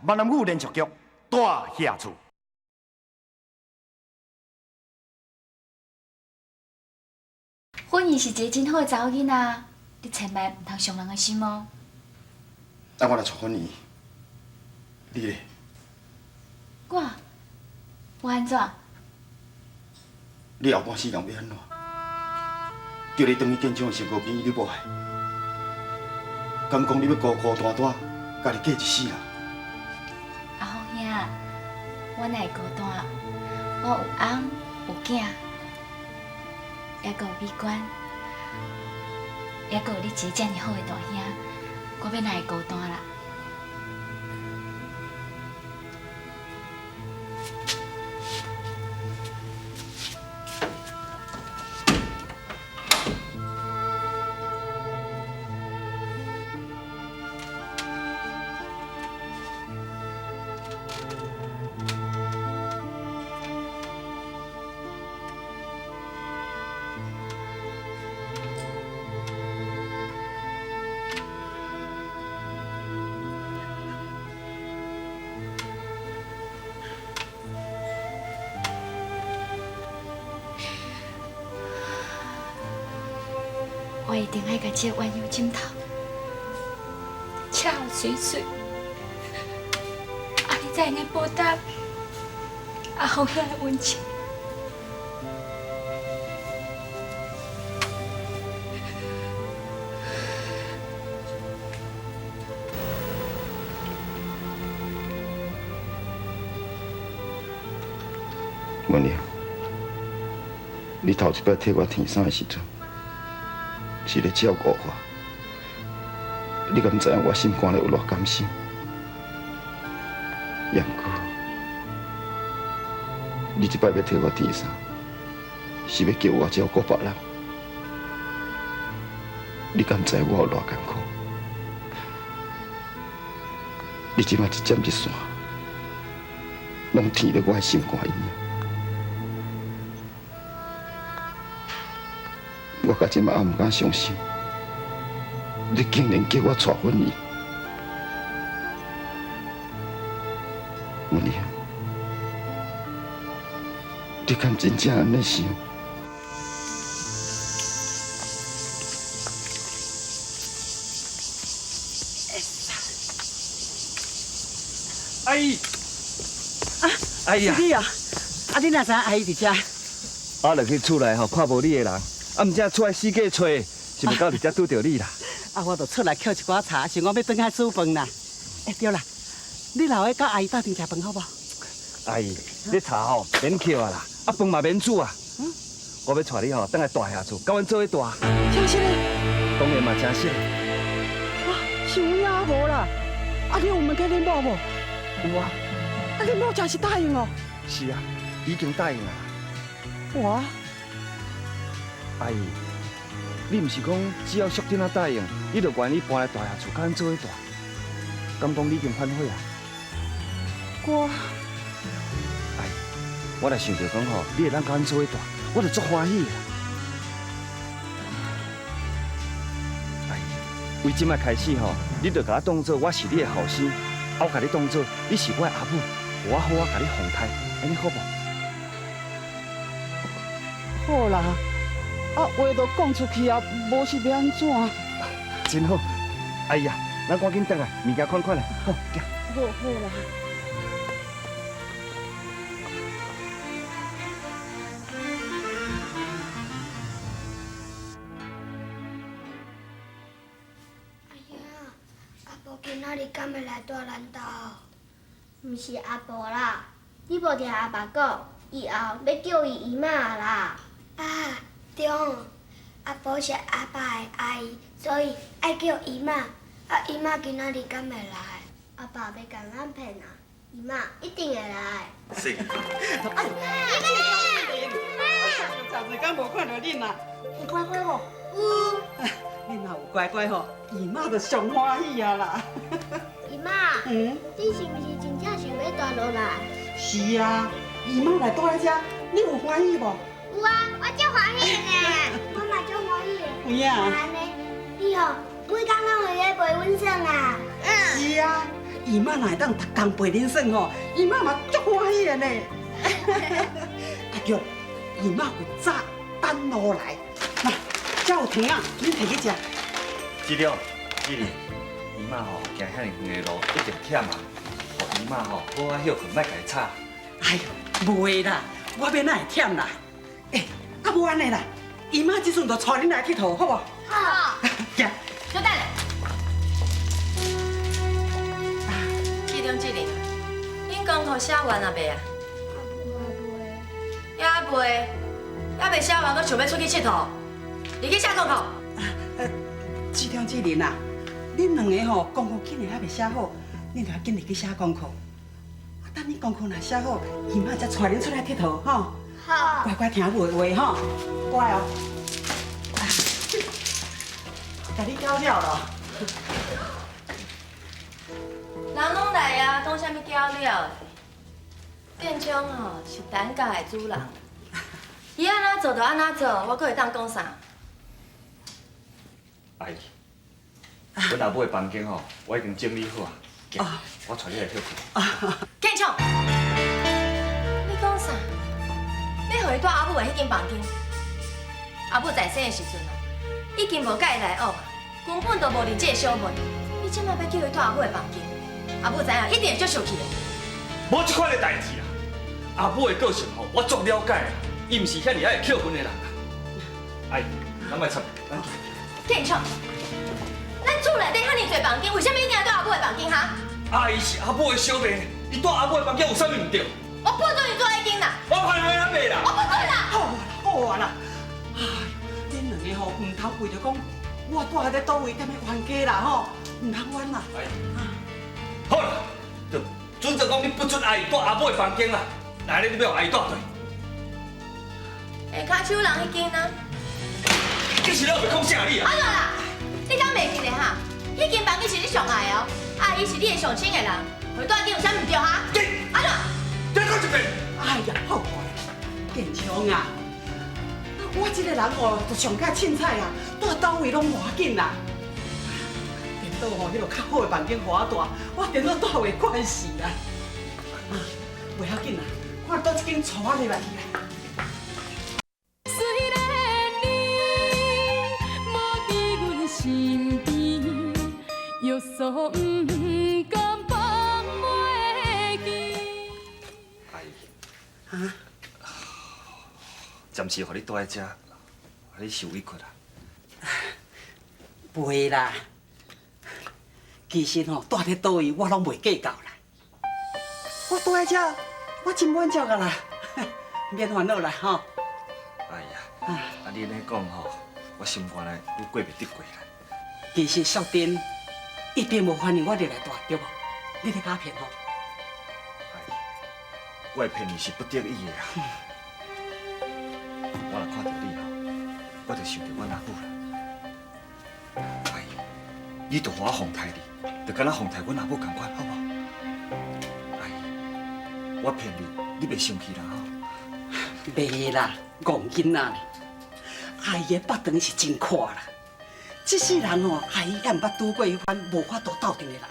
闽南语连续剧大下厝。婚姻是一个真好的查某囡仔，你千万唔通伤人的心哦。啊，我来娶婚姻，你咧？我安怎？你后半世人要安怎？叫你当去见证的身高边，你无爱？敢讲你要孤孤单单，家己过一世啊？阿峰兄，我哪会孤单？我有翁有囝，还阁有美观，还阁有你一个遮尔好的大兄，我要哪会孤单啦？我一定爱甲这个冤油枕头，恰好水水，阿你才用报答阿峰兄的恩情。文玲，你头一摆替我添衫的时阵，是咧照顾我，你敢知影我心肝里有偌甘心？也毋过，你这摆要替我添衫，是要叫我照顾别人，你敢知我有偌艰苦？你即摆一针一线，拢填咧我的心肝里。我到即马也唔敢相信，你竟然叫我娶婚姻。文玲，你敢真正安尼想？阿姨，阿姨啊，是你啊？啊，你哪知阿姨伫遮？我落去厝内吼，看无你的人，啊，毋则出来四界找，是毋到伫遮拄着你啦？啊，我就出来抾一寡茶，想讲要转去煮饭啦。对啦，你留下甲阿姨斗阵食饭好无？阿姨，你茶吼免抾啊啦，啊饭嘛免煮啊。我要带你吼，等下大下厝，甲阮做伙大。真实的？当然嘛真实。啊，想影无啦。啊，你有问过恁某无？有啊。啊，恁某真是答应哦。是啊，已经答应啊。哇！阿姨，你毋是讲只要淑珍啊答应，你就愿意搬来大下厝，甲阮做伙大？敢讲你已经反悔啊？我，阿姨，我若想着讲吼，你会当甲阮做伙大，我就足欢喜啦。阿姨，为即摆开始吼，你就甲我当做我是你的后生，我甲你当做你是我的阿母，我好甲你奉胎，安尼好无？好啦。啊，话都讲出去啊，无是要安怎？真好，阿姨啊，咱赶紧等来，物件款款来，好，行。好啦。哎呀，阿婆今仔日敢会来大咱家？毋是阿婆啦，你无听阿爸讲，以后要叫伊姨妈啦。啊，对，阿婆是阿爸的阿姨，所以爱叫姨妈。啊，姨妈今仔日敢会来？阿爸要甲咱骗啊，姨妈一定会来。是。姨妈，昨日敢无看到恁啊？有乖乖无？有。恁若有乖乖吼，姨妈就上欢喜啊啦。姨妈，嗯，你是毋是真正想要住落来？是啊，姨妈来住在遮，你有欢喜无？有啊，我足欢喜呢。我嘛足欢喜的。有影。安尼，你吼每工拢会来陪阮耍啊。是啊，姨妈若会当逐工陪恁耍吼，姨妈嘛足欢喜的呢。阿叫，姨妈有早等路来，那这有糖啊，你摕去食。知了，记哩，姨妈吼行遐尼远的路，一定忝啊。互姨妈吼好啊休困，莫家己吵。哎呀，不会啦，我免哪会忝啦。哎，啊无安尼啦，姨妈即阵就带恁来佚佗，好无？好，行。小等下。记中记哩，恁功课写完啊未啊？还未，还未写完，搁想要出去佚佗，你去写功课。志忠志玲啊，恁两个吼功课竟然还未写好，恁就要紧入去写功课。等你功课若写好，姨妈才带恁出来佚佗吼。好。乖乖听母的话吼，乖哦。甲你教了咯。人拢来啊，讲啥物叫了？建中吼是咱家的主人，伊安怎做就安怎做，我阁会当讲啥？阿姨，阮阿母的房间吼，我已经整理好啊。行，我带你来休困。建中，你讲啥？要互伊住阿母的迄间房间？阿母在生的时阵哦，已经无甲伊来往，根本就无认这个小妹。你即摆要叫伊住阿母的房间，阿母知影一定会足生气的。无即款的代志啦。阿母的个性吼，我足了解啦，伊毋是遐尼爱扣分的人啦。阿姨，咱莫插，咱去。建昌，咱厝内底遐尼侪房间，为什么一定要住阿母的房间哈？阿姨是阿母的小妹，伊住阿母的房间有啥物唔对？我不准你住迄间啦！我怕你阿妹啦！我不准啦！好啊啦，哎，恁两个吼唔通为着讲我住喺倒位踮咧冤家啦吼，唔通冤啦。哎，好啦，就准则讲你不准阿姨住阿母的房间啦。来咧，你要阿姨住对？下骹手人迄间啊？你是咧袂讲啥你啊？安怎啦？你敢袂记得哈？迄间房间是你上爱哦，阿姨是你的上亲的人，回住迄间有啥唔对哈？安怎？再讲一遍。哎呀，好啊，建昌啊，我这个人哦，就上较凊彩啊，住倒位拢无要紧啦。电脑吼，迄个较好的房间互我住，我电脑住袂惯势啦。啊，袂要紧啦，看倒一间带我入来去啦。虽然你无伫阮身边，约束毋甘放袂记。阿姨，啊，暂时互你住在这，互你受委屈啦。袂啦，其实吼，住伫倒位我拢袂计较啦。我住在这，我真满足啊啦，免烦恼啦吼。哎呀，啊你安尼讲吼，我心肝内愈过袂得过啦。其实淑珍一定无欢迎我入来住，对无？你咧假骗吼？阿姨，我会骗你是不得已的啊。我若看到你吼，我就想到阮阿母啦。阿姨，你就互我奉台你，就敢若奉台阮阿母同款，好无？阿姨，我骗你，你袂生气啦吼？袂啦，戆囡仔呢。阿姨的腹肠是真阔啦，这世人哦，阿姨也毋捌拄过迄款无法度斗阵的人。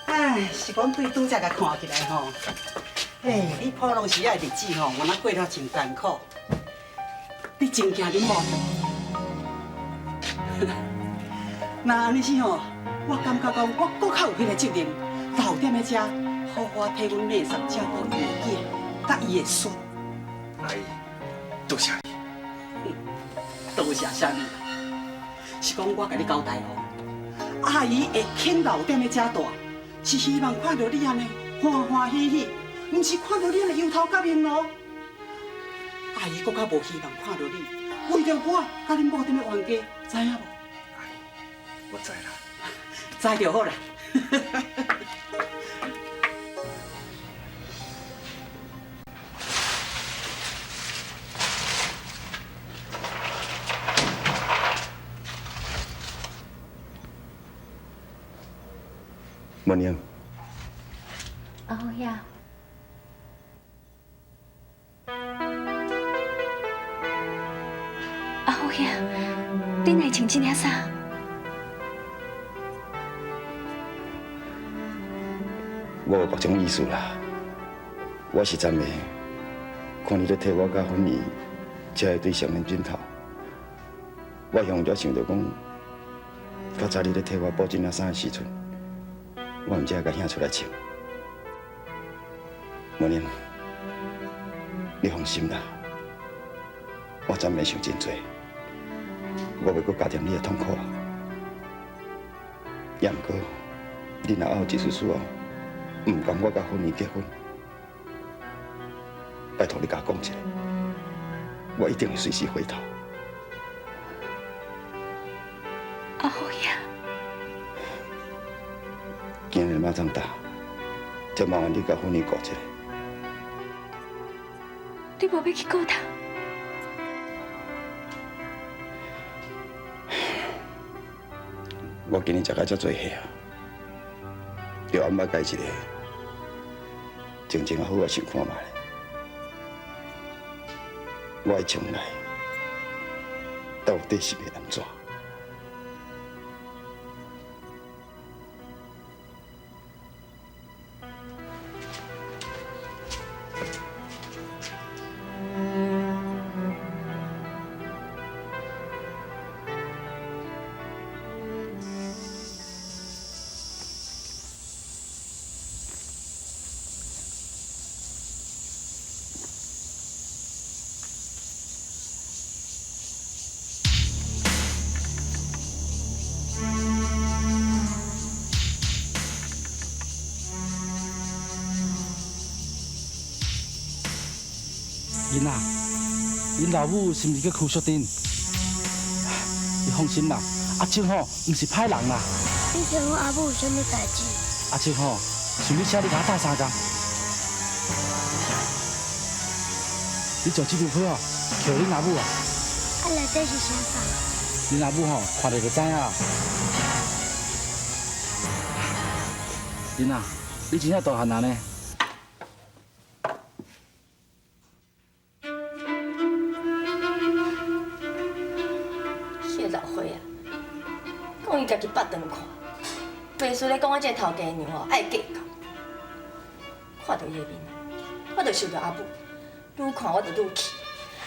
哎，是讲对拄则甲看起来吼，嘿，你普通时仔的日子吼，我那过了真艰苦，你真惊恁某着？那安尼是吼，我感觉讲我搁较有迄个责任，留踮咧遮，好好替阮妹嫂照顾伊的囝，甲伊的孙。阿姨，多谢你。多谢啥物啦？是讲我甲你交代哦，阿姨会肯留踮咧遮住，是希望看到你安尼欢欢喜喜，毋是看到你安尼忧头甲面哦。阿姨搁较无希望看到你为着我甲恁某踮咧冤家，知影无？阿姨，我知啦。知就好啦。文英，哦呀，阿好呀，你哪会穿这领衫？我有各种意思啦。我是赞美，看你咧替我甲芬妮这对双人枕头，我向了想着讲，较早你咧替我补这领衫的时阵，我毋才甲兄出来穿。文玲，你放心啦，我赞美想真多，我袂阁加添你的痛苦啊。也毋过，你若后一次事后毋甘我甲芬妮结婚，拜托你甲我讲一下，我一定会随时回头。阿虎爷，今日马长大，就麻烦你甲芬妮顾一下。你无要去顾他？我今日食到遮多岁啊，就安排家一个静静好好想看卖。我的将来到底是要安怎？囡仔，恁老母是毋是去哭雪顶？你放心啦，阿青吼毋是歹人啦。你听我阿母有啥物代志？阿青吼，想你请你甲我斗相共。你将这张票给恁阿母啊。啊，内底是啥物？恁阿母吼看着就知影。囡仔，你真正大汉人呢。讲伊家己捌长看，袂输咧讲我这头家娘哦爱计较。看到伊的面，我就想到阿母，愈看我就愈气，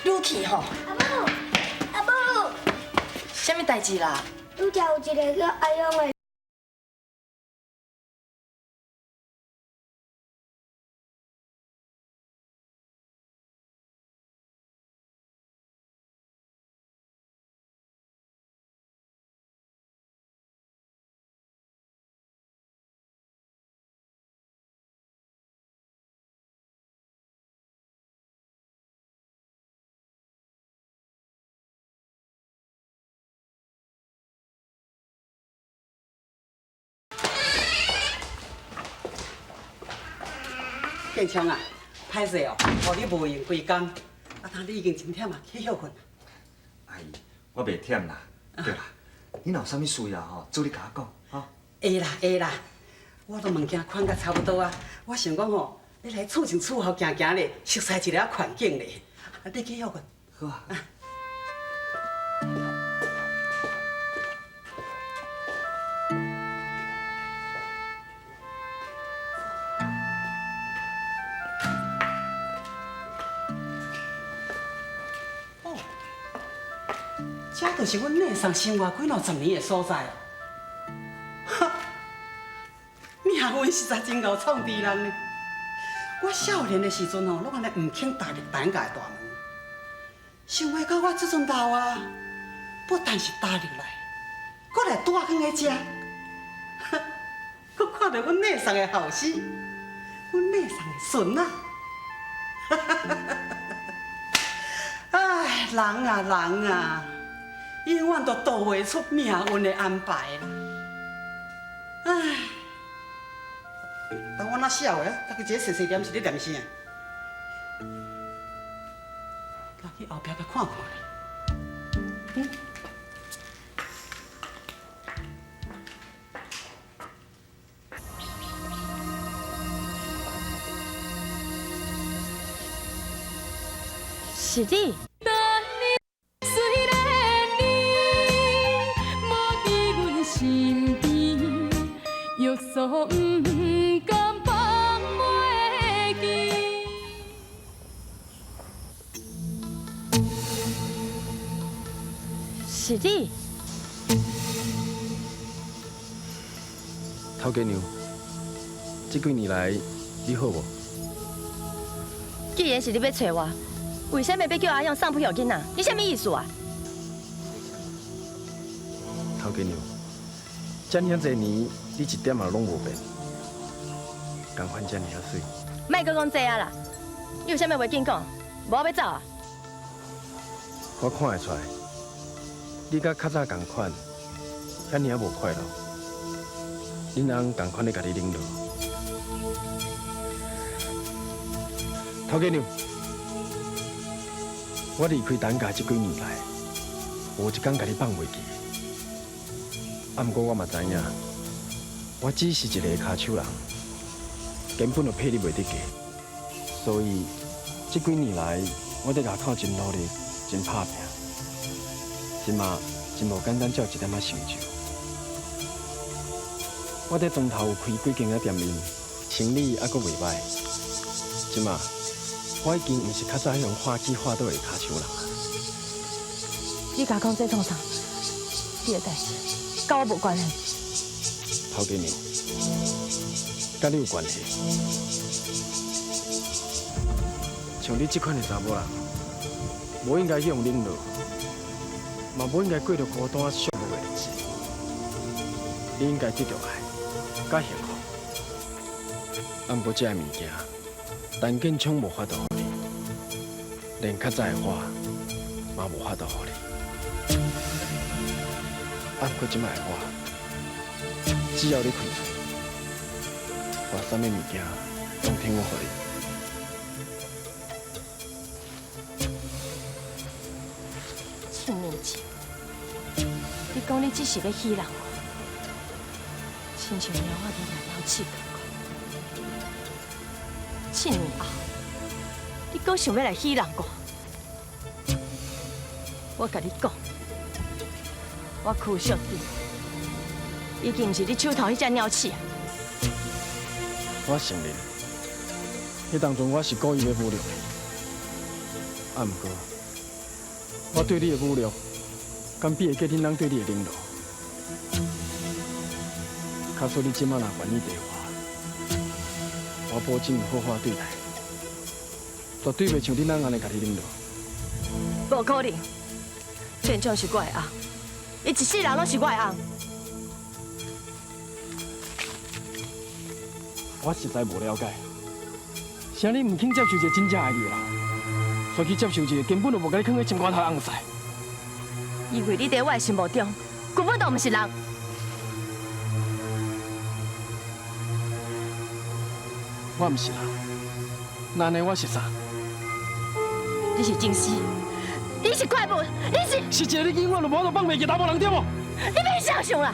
愈气吼。阿母，阿母，啥物代志啦？拄则有一个叫阿勇的。建昌啊，歹势哦，互你无闲规工，啊，当你已经真忝啊，去休困。阿姨，我袂忝啦。对啦，你若有啥物需要吼，做你甲我讲吼。会啦会啦，我都物件款甲差不多啊。我想讲吼，要来厝前厝后行行咧，熟悉一下环境咧。啊，你去休困。好啊。这就是阮内送生活几50年的所在哦。哈，命运实在真够创治人呢。我少年的时阵哦，拢安尼唔肯踏入咱家的大门，想袂到我这阵老啊，不但是踏入来，搁来住远的遮，哈，搁看到阮内送的后生，阮内送的孙啊，哈哈哈哈！哎，人啊人啊！永远都度袂出命运的安排啦！唉，当我那笑的，大家一个细细念是咧念啥？来去后壁甲看看咧。嗯。是的。有所不甘放。是你？头家娘，这几年来你好无？既然是你要找我，为什么要叫阿勇送批予囡仔？你什么意思啊？头家娘，这么多年你一点嘛拢无变，同款这么水。莫搁讲这啊啦！你有啥物话紧讲？无我要走啊！我看会出来，你甲较早同款，遐尔无快乐。恁翁同款咧，甲你领导。头家娘，我离开陈家这几年来，无一天甲你放袂记。啊，不过我嘛知影，我只是一个骹手人，根本就配你袂得价。所以这几年来，我伫外口真努力，真打拼，即嘛真无简单，才有一点仔成就。我伫庄头有开几间仔店面，生意还阁袂歹。即嘛，我已经毋是较早迄种花起花倒的骹手人啊。你甲讲这创啥？你的代志，甲我无关系。头家娘，甲你有关系。像你这款的查某人，无应该去用冷落，嘛无应该过着孤单寂寞的日子。你应该得到爱，甲幸福。啊，不过这物件，陈建昌无法度予你，连较早的我，嘛无法度予你。啊，不过即摆的我，只要你开嘴，我啥物物件拢听我予你。7年前，你讲你只是要戏人我，亲像猫仔伫来鸟鼠共款。7年后，你搁想要来戏人我？我甲你讲，我屈淑珍已经毋是你手头迄只鸟鼠。我承认，迄当阵我是故意要侮辱你，啊，不过。我对你的侮辱，敢比会过恁人对你的冷落。假使你即马若愿意陪我保证有好好对待，绝对袂像恁人安尼甲你冷落。无可能，建昌是我的翁，伊一世人拢是我的翁。我实在无了解，啥你唔肯接受一个真正爱你的人？所去接受一个根本就无甲你放喺心肝头红晒，因为你在我的心目中根本就唔是人。我唔是人，那呢我是啥？你是精尸，你是怪物，你是一个你永远都无法度放袂记查某人对无？你别想想啦！